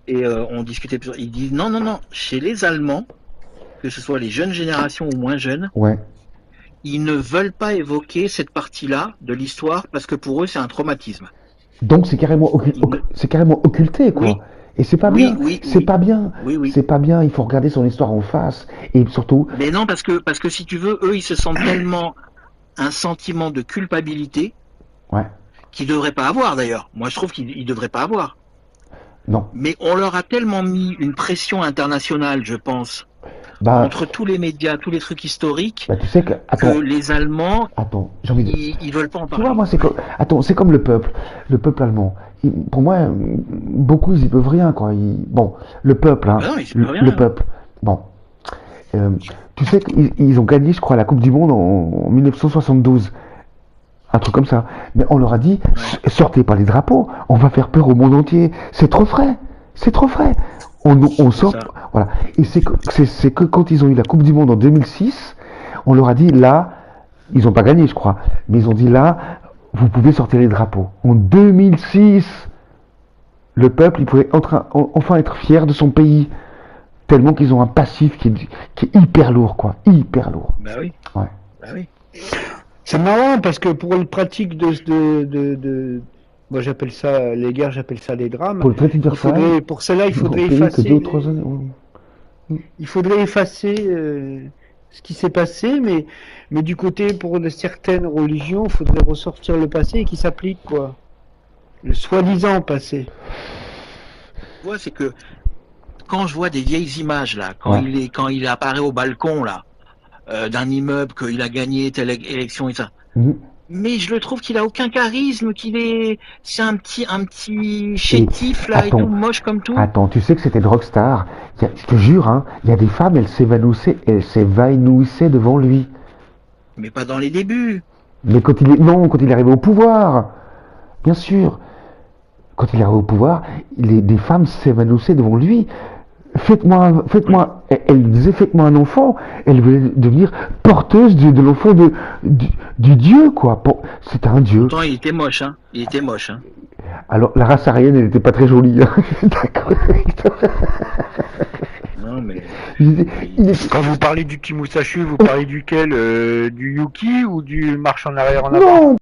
et on discutait plus. Ils disent non, non, non. Chez les Allemands, que ce soit les jeunes générations ou moins jeunes, Ouais. ils ne veulent pas évoquer cette partie-là de l'histoire parce que pour eux, c'est un traumatisme. Donc Ils c'est carrément occulté, quoi. Oui, Et c'est pas oui, bien, oui, c'est oui, pas bien, oui, oui. c'est pas bien. Il faut regarder son histoire en face. Et surtout, Mais non, parce que si tu veux, eux, ils se sentent tellement un sentiment de culpabilité ouais, qu'ils devraient pas avoir d'ailleurs. Moi, je trouve qu'ils devraient pas avoir. non. Mais on leur a tellement mis une pression internationale, je pense, Bah, entre tous les médias, tous les trucs historiques, bah tu sais que, que attends, les Allemands, attends, j'ai envie de, ils veulent pas en tu vois, parler. moi, attends, c'est comme le peuple allemand. Pour moi, beaucoup, ils y peuvent rien, quoi. Bon, le peuple, Ah hein, ben non, ils savent le rien. peuple. Bon, Euh, tu sais qu'ils ont gagné, je crois, la Coupe du Monde en 1972. Un truc comme ça. Mais on leur a dit, Ouais, sortez pas les drapeaux, on va faire peur au monde entier. C'est trop frais. C'est trop frais. On c'est sort. ça. Voilà. Et c'est que quand ils ont eu la Coupe du Monde en 2006, on leur a dit, là, ils n'ont pas gagné, je crois, mais ils ont dit, là, vous pouvez sortir les drapeaux. En 2006, le peuple, il pouvait enfin être fier de son pays. Tellement qu'ils ont un passif qui est hyper lourd, quoi. Hyper lourd. Bah oui, Ouais. bah oui. C'est marrant parce que pour le pratique moi j'appelle ça les guerres, j'appelle ça les drames. Pour le traité de Versailles, Pour cela, il ils n'ont faudrait payé que effacer 2 ou 3 années. il faudrait effacer ce qui s'est passé, mais du côté pour certaines religions, il faudrait ressortir le passé et qui s'applique quoi. Le soi-disant passé. Tu vois, c'est que quand je vois des vieilles images là, Ouais. quand il apparaît au balcon là, d'un immeuble, qu'il a gagné telle élection et ça. Mhm. Mais je le trouve qu'il a aucun charisme, c'est un petit Et chétif là et tout, attends, moche comme tout. attends, tu sais que c'était le rockstar. Je te jure, hein, il y a des femmes, elles s'évanouissaient devant lui. Mais pas dans les débuts. Mais non, quand il est arrivé au pouvoir, bien sûr, quand il est arrivé au pouvoir, des femmes s'évanouissaient devant lui. Oui. Elle disait faites-moi un enfant. Elle voulait devenir porteuse de l'enfant du Dieu, quoi. C'était un Dieu. Pourtant, il était moche, hein. Il était moche, hein. Alors, la race aryenne, elle n'était pas très jolie, hein. Je suis d'accord avec toi. Non, mais Il était- Quand vous parlez du Kimusashi, vous parlez duquel Du Yuki ou du marche en arrière en avant? Non,